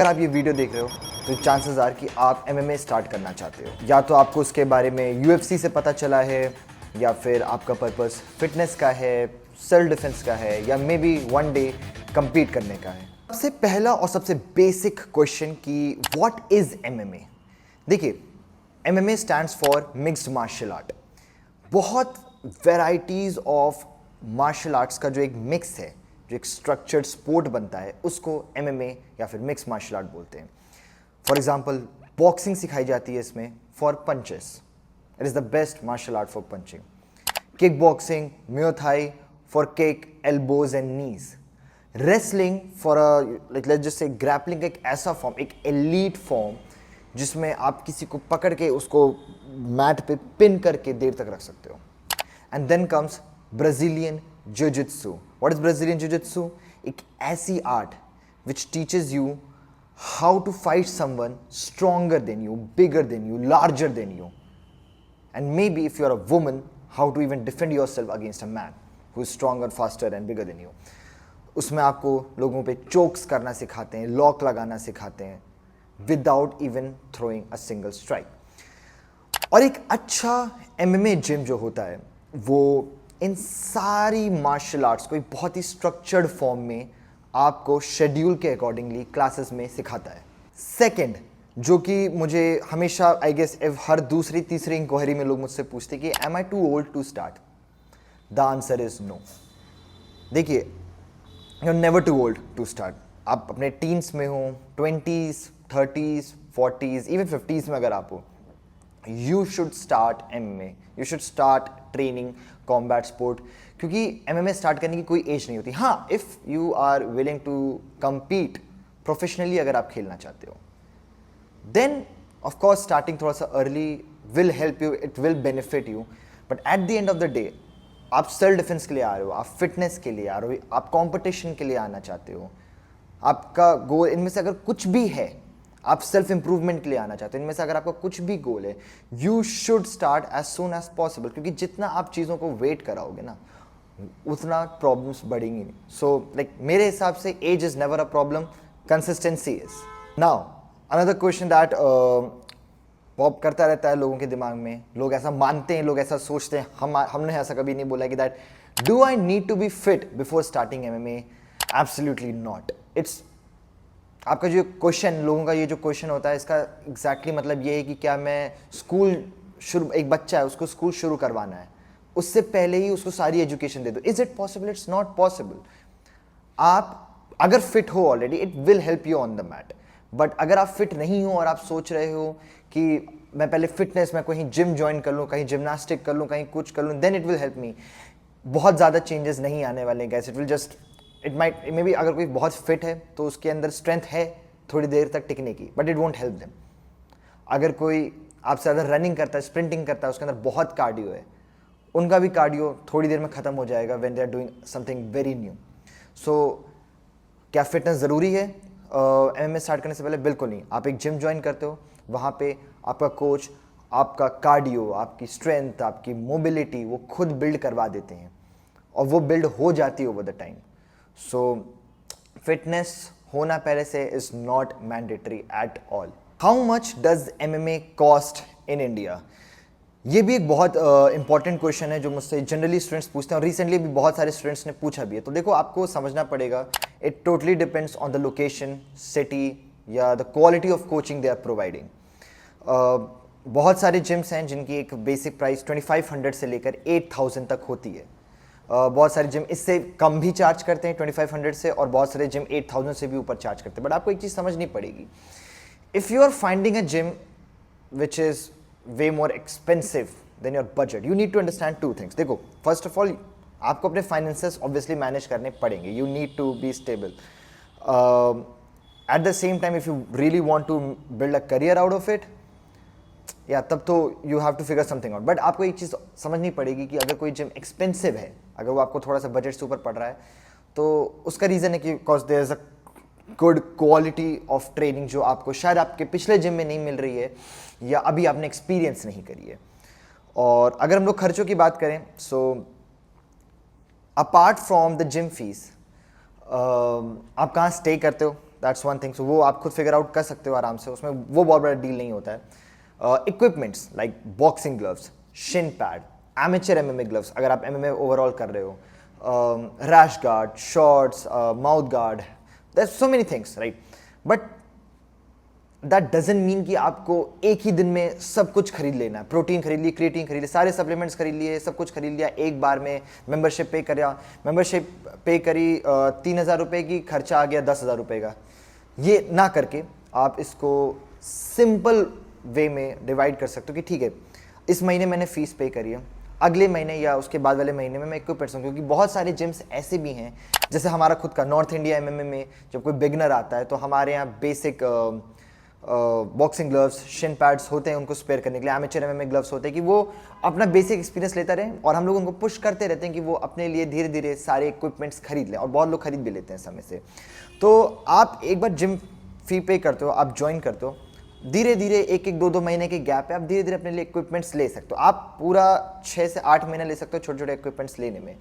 अगर आप ये वीडियो देख रहे हो तो चांसेस आर कि आप एमएमए स्टार्ट करना चाहते हो, या तो आपको उसके बारे में यूएफसी से पता चला है, या फिर आपका पर्पस फिटनेस का है, सेल्फ डिफेंस का है, या maybe one day compete करने का है। सबसे पहला और सबसे बेसिक क्वेश्चन कि व्हाट इज एमएमए। देखिए, MMA stands for mixed martial art. बहुत वेराइटीज ऑफ मार्शल आर्ट्स का जो एक मिक्स है, जो एक स्ट्रक्चर्ड स्पोर्ट बनता है, उसको एमएमए या फिर मिक्स मार्शल आर्ट बोलते हैं। फॉर एग्जाम्पल, बॉक्सिंग सिखाई जाती है इसमें for punches, it is the best martial art for punching. Kick boxing, Muay Thai for kick, elbows and knees. Wrestling for like let's just say grappling एक ऐसा form, एक elite form जिसमें आप किसी को पकड़ के उसको मैट पे पिन करके देर तक रख सकते हो। एंड देन कम्स ब्राजीलियन जिu-jitsu। व्हाट इज ब्राजीलियन जिu-jitsu? एक ऐसी art which teaches you how to fight someone stronger than you, bigger than you, larger than you, and maybe if you are a woman, how to even defend yourself against a man who is stronger, faster and bigger than you। उसमें आपको लोगों पे chokes करना सिखाते हैं, lock लगाना सिखाते हैं, without even throwing a single strike. और एक अच्छा एमएमए जिम जो होता है वो इन सारी मार्शल आर्ट्स को एक बहुत ही स्ट्रक्चर्ड फॉर्म में आपको शेड्यूल के अकॉर्डिंगली क्लासेस में सिखाता है। सेकंड, जो कि मुझे हमेशा आई गेस हर दूसरी तीसरी इंक्वायरी में लोग मुझसे पूछते कि am I too old to start? The answer is no. देखिए, you are never too old to start. आप अपने टीन्स में हो, 20s, 30s, 40s, even 50s में अगर आप हो, you should start MMA, you should start training combat sport, क्योंकि एमएमए स्टार्ट करने की कोई एज नहीं होती। हाँ, if you are willing to compete professionally, अगर आप खेलना चाहते हो, then of course starting थोड़ा सा early will help you, it will benefit you, but at the end of the day आप सेल्फ डिफेंस के लिए आ रहे हो, आप फिटनेस के लिए आ रहे हो, आप कंपटीशन के लिए आना चाहते हो, आपका गोल इनमें से अगर कुछ भी है, आप सेल्फ इंप्रूवमेंट के लिए आना चाहते हो, इनमें से अगर आपका कुछ भी गोल है, you should start as soon as possible, क्योंकि जितना आप चीज़ों को वेट कराओगे ना, उतना प्रॉब्लम्स बढ़ेंगी नहीं। सो लाइक मेरे हिसाब से age is never a problem, consistency is. Now another question that pop करता रहता है लोगों के दिमाग में, लोग ऐसा मानते हैं, लोग ऐसा सोचते हैं, हमने ऐसा कभी नहीं बोला कि that do I need to be fit before starting MMA? Absolutely not. It's आपका जो क्वेश्चन, लोगों का ये जो क्वेश्चन होता है, इसका एग्जैक्टली मतलब ये है कि क्या मैं स्कूल शुरू, एक बच्चा है उसको स्कूल शुरू करवाना है, उससे पहले ही उसको सारी एजुकेशन दे दो। Is it possible? It's not possible. आप अगर फिट हो already, it will help you on the mat, but अगर आप फिट नहीं हो और आप सोच रहे हो कि मैं पहले फिटनेस में कहीं जिम ज्वाइन कर लूँ, कहीं जिम्नास्टिक कर लूँ, कहीं कुछ कर लूँ, then it will help me, बहुत ज़्यादा चेंजेस नहीं आने वाले हैं। It will just, it might maybe, अगर कोई बहुत फिट है तो उसके अंदर स्ट्रेंथ है थोड़ी देर तक टिकने की, but it won't help them. अगर कोई आपसे ज़्यादा रनिंग करता है, स्प्रिंटिंग करता है, उसके अंदर बहुत कार्डियो है, उनका भी कार्डियो थोड़ी देर में ख़त्म हो जाएगा when they are doing something very new. So क्या फिटनेस ज़रूरी है एमएमए स्टार्ट करने से पहले? बिल्कुल नहीं। आप एक जिम ज्वाइन करते हो, वहाँ पे आपका कोच आपका कार्डियो, आपकी स्ट्रेंथ, आपकी मोबिलिटी वो खुद बिल्ड करवा देते हैं, और वो बिल्ड हो जाती है over the time. So fitness होना पहले से is not mandatory at all. How much does MMA cost in India? ये भी एक बहुत इंपॉर्टेंट क्वेश्चन है जो मुझसे जनरली स्टूडेंट्स पूछते हैं, और रिसेंटली भी बहुत सारे स्टूडेंट्स ने पूछा भी है। तो देखो, आपको समझना पड़ेगा, it totally depends on the location, city, या the quality of coaching they are providing. बहुत सारे जिम्स हैं जिनकी एक बेसिक प्राइस 2500 से लेकर 8000 तक होती है। बहुत सारे जिम इससे कम भी चार्ज करते हैं 2500 से, और बहुत सारे जिम 8000 से भी ऊपर चार्ज करते हैं। बट आपको एक चीज़ समझनी पड़ेगी, if you are finding a gym which is way more expensive than your budget, you need to understand two things। देखो, first of all आपको अपने finances obviously manage करने पड़ेंगे, you need to be stable। At the same time, if you really want to build a career out of it, या तब तो you have to figure something out। but आपको एक चीज़ समझनी पड़ेगी कि अगर कोई जिम expensive है, अगर वो आपको थोड़ा सा बजट से ऊपर पड़ रहा है, तो उसका रीज़न है कि because there is a good quality of training जो आपको शायद आपके पिछले जिम में नहीं मिल रही है, या अभी आपने एक्सपीरियंस नहीं करी है। और अगर हम लोग खर्चों की बात करें, so apart from the gym fees, आप कहाँ स्टे करते हो, दैट्स वन थिंग। सो वो आप खुद फिगर आउट कर सकते हो आराम से, उसमें वो बहुत बड़ा डील नहीं होता है। Equipments like boxing gloves, shin pad, amateur MMA gloves अगर आप एमएमए ओवरऑल कर रहे हो, rash guard, shorts, mouth guard, there so many things right. But that doesn't mean कि आपको एक ही दिन में सब कुछ खरीद लेना है। प्रोटीन खरीद ली, क्रिएटिन खरीद ली, सारे सप्लीमेंट्स खरीद लिए, सब कुछ खरीद लिया एक बार में, मेंबरशिप पे करा, मेंबरशिप पे करी 3,000 रुपये की, खर्चा आ गया 10,000 रुपये का। ये ना करके आप इसको सिंपल वे में डिवाइड कर सकते हो कि ठीक है इस महीने मैंने फीस पे करी है, अगले महीने या उसके बाद वाले महीने में मैं इक्विपमेंट्स हूँ। क्योंकि बहुत सारे जिम्स ऐसे भी हैं, जैसे हमारा खुद का नॉर्थ इंडिया एमएमए में जब कोई बिगनर आता है तो हमारे यहाँ basic boxing gloves, Shin pads होते हैं उनको स्पेयर करने के लिए, एमेचर एमएमए ग्लव्स होते हैं कि वो अपना बेसिक एक्सपीरियंस लेता रहे, और हम लोग उनको पुश करते रहते हैं कि वो अपने लिए धीरे धीरे सारे इक्विपमेंट्स खरीद लें, और बहुत लोग खरीद भी लेते हैं समय से। तो आप एक बार जिम फी पे करते हो, आप ज्वाइन करते हो, धीरे धीरे एक एक 2-2 महीने के गैप पे आप धीरे धीरे अपने लिए इक्विपमेंट्स ले सकते हो। आप पूरा 6 से 8 महीने ले सकते हो छोटे छोटे इक्विपमेंट्स लेने में।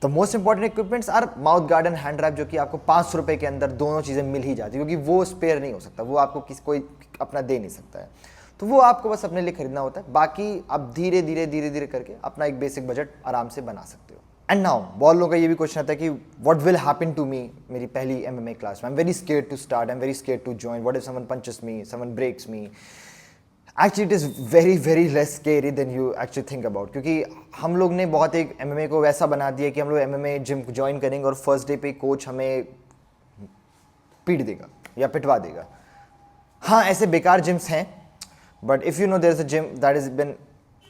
The most important equipments are mouth guard and hand wrap, जो कि आपको 500 रुपये के अंदर दोनों चीज़ें मिल ही जाती है, क्योंकि वो स्पेयर नहीं हो सकता, वो आपको कोई अपना दे नहीं सकता है। तो वो आपको बस अपने लिए खरीदना होता है, बाकी आप धीरे धीरे करके अपना एक बेसिक बजट आराम से बना सकते हो। एंड नाउ बहुत लोगों का ये भी क्वेश्चन आता है कि what will happen to me, मेरी पहली एमएमए क्लास में, I am very scared to start, I am very scared to join, what if someone punches me, someone breaks me. Actually it is very less scary than you actually think about, क्योंकि हम लोग ने बहुत एक MMA को वैसा बना दिया कि हम लोग एमएमए जिम ज्वाइन करेंगे और फर्स्ट डे पे कोच हमें पीट देगा या पिटवा देगा। हाँ ऐसे बेकार जिम्स हैं, but if you know there is a gym that is been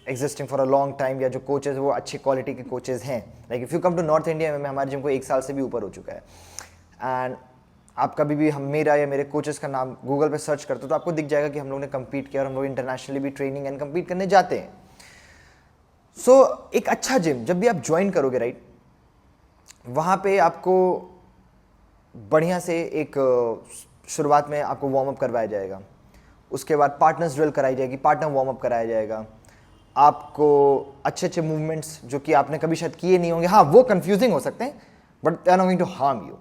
existing for a long time, या जो कोचेज वो अच्छी क्वालिटी के कोचेज हैं, like if you come to north India में हमारे जिम को 1 साल से भी ऊपर हो चुका है। एंड आप कभी भी मेरा या मेरे कोचेस का नाम गूगल पे सर्च करते हो तो आपको दिख जाएगा कि हम लोग ने कम्पीट किया, और हम लोग इंटरनेशनली भी ट्रेनिंग एंड कम्पीट करने जाते हैं। सो एक अच्छा जिम जब भी आप ज्वाइन करोगे राइट, वहाँ पे आपको बढ़िया से एक शुरुआत में आपको वार्म अप करवाया जाएगा, उसके बाद पार्टनर्स ड्रिल कराई जाएगी, पार्टनर वार्म अप कराया जाएगा, आपको अच्छे मूवमेंट्स जो कि आपने कभी शायद किए नहीं होंगे, हाँ वो कंफ्यूजिंग हो सकते हैं but they are not going to harm you.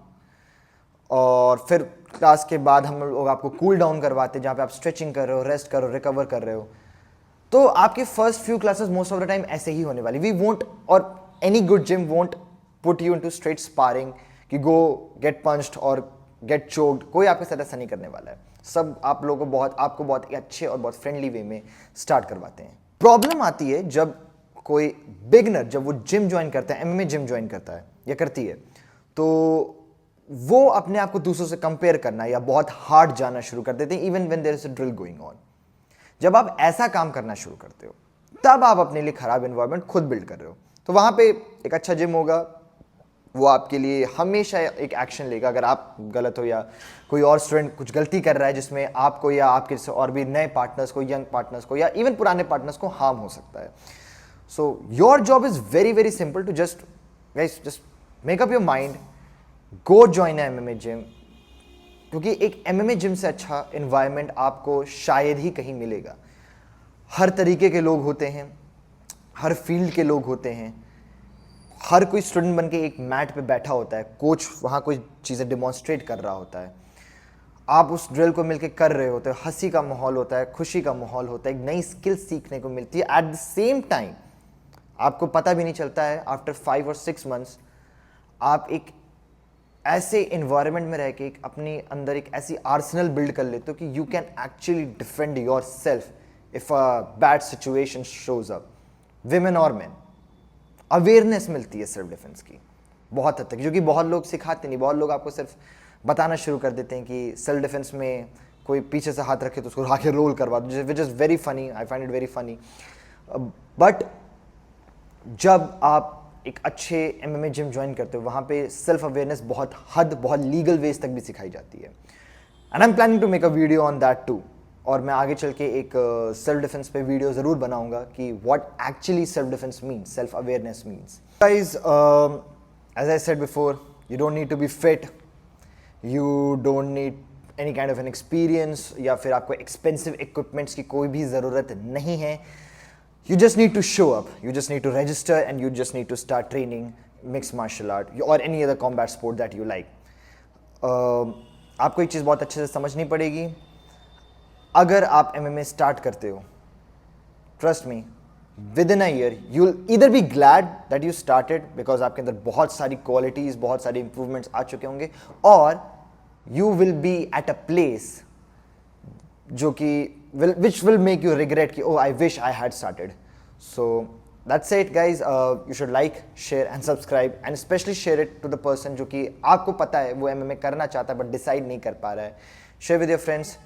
और फिर क्लास के बाद हम लोग आपको कूल डाउन करवाते हैं, जहाँ पे आप स्ट्रेचिंग कर रहे हो, रेस्ट कर रहे हो, रिकवर कर रहे हो। तो आपके first few classes most of the time ऐसे ही होने वाली। वी वोंट, और any good gym won't put you into straight sparring कि गो गेट पंच्ड और गेट चोक्ड, कोई आपके साथ ऐसा नहीं करने वाला है। सब आप लोगों को आपको बहुत अच्छे और बहुत फ्रेंडली वे में स्टार्ट करवाते हैं। प्रॉब्लम आती है जब कोई बिगनर जब वो जिम ज्वाइन करता है, एमएमए जिम ज्वाइन करता है या करती है, तो वो अपने आप को दूसरों से कंपेयर करना या बहुत हार्ड जाना शुरू कर देते हैं, even when there is a drill going on. जब आप ऐसा काम करना शुरू करते हो तब आप अपने लिए खराब एनवायरनमेंट खुद बिल्ड कर रहे हो। तो वहां पे एक अच्छा जिम होगा, वो आपके लिए हमेशा एक एक्शन लेगा अगर आप गलत हो या कोई और स्टूडेंट कुछ गलती कर रहा है जिसमें आपको या आपके से और भी नए पार्टनर्स को, यंग पार्टनर्स को या इवन पुराने पार्टनर्स को हार्म हो सकता है। So your job is very simple to just make up your mind, go join MMA gym, क्योंकि एक एमएमए जिम से अच्छा एनवायरनमेंट आपको शायद ही कहीं मिलेगा। हर तरीके के लोग होते हैं, हर फील्ड के लोग होते हैं, हर कोई स्टूडेंट बन के एक मैट पे बैठा होता है, कोच वहाँ कोई चीज़ें डिमॉन्स्ट्रेट कर रहा होता है, आप उस ड्रिल को मिलके कर रहे होते हो, हंसी का माहौल होता है, खुशी का माहौल होता है, एक नई स्किल सीखने को मिलती है। एट द सेम टाइम आपको पता भी नहीं चलता है, आफ्टर 5 और 6 मंथ्स आप एक ऐसे इन्वायरमेंट में रह के एक अपने अंदर एक ऐसी आर्सेनल बिल्ड कर लेते हो कि you can actually defend your self if a bad situation shows up, women और मैन। अवेयरनेस मिलती है सेल्फ डिफेंस की बहुत हद तक, जो कि बहुत लोग सिखाते नहीं। बहुत लोग आपको सिर्फ बताना शुरू कर देते हैं कि सेल्फ डिफेंस में कोई पीछे से हाथ रखे तो उसको आके रोल करवा दो, which is very funny, I find it very funny. But जब आप एक अच्छे एमएमए जिम ज्वाइन करते हो, वहाँ पे सेल्फ अवेयरनेस बहुत लीगल वेज तक भी सिखाई जाती है। And I am planning to make a video on that too, और मैं आगे चल के एक सेल्फ डिफेंस पे वीडियो ज़रूर बनाऊंगा कि what actually self defence means, self awareness means. Guys, as I said before, you don't need to be fit, you don't need any kind of an experience, या फिर आपको एक्सपेंसिव इक्विपमेंट्स की कोई भी ज़रूरत नहीं है। You just need to show up, you just need to register, and you just need to start training mixed martial art or any other combat sport that you like. आपको एक चीज़ बहुत अच्छे से समझनी पड़ेगी, अगर आप MMA स्टार्ट करते हो, trust me, with in a year you will either be glad that you started because आपके अंदर बहुत सारी क्वालिटीज, बहुत सारे इंप्रूवमेंट्स आ चुके होंगे, और you will be at a place जो कि which will make you regret कि oh I wish I had started. So that's it guys. You should like, share and subscribe and specially share it to the person जो कि आपको पता है वो MMA करना चाहता है बट डिसाइड नहीं कर पा रहा है. Share with your friends,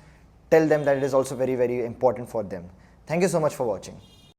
tell them that it is also very very important for them. Thank you so much for watching.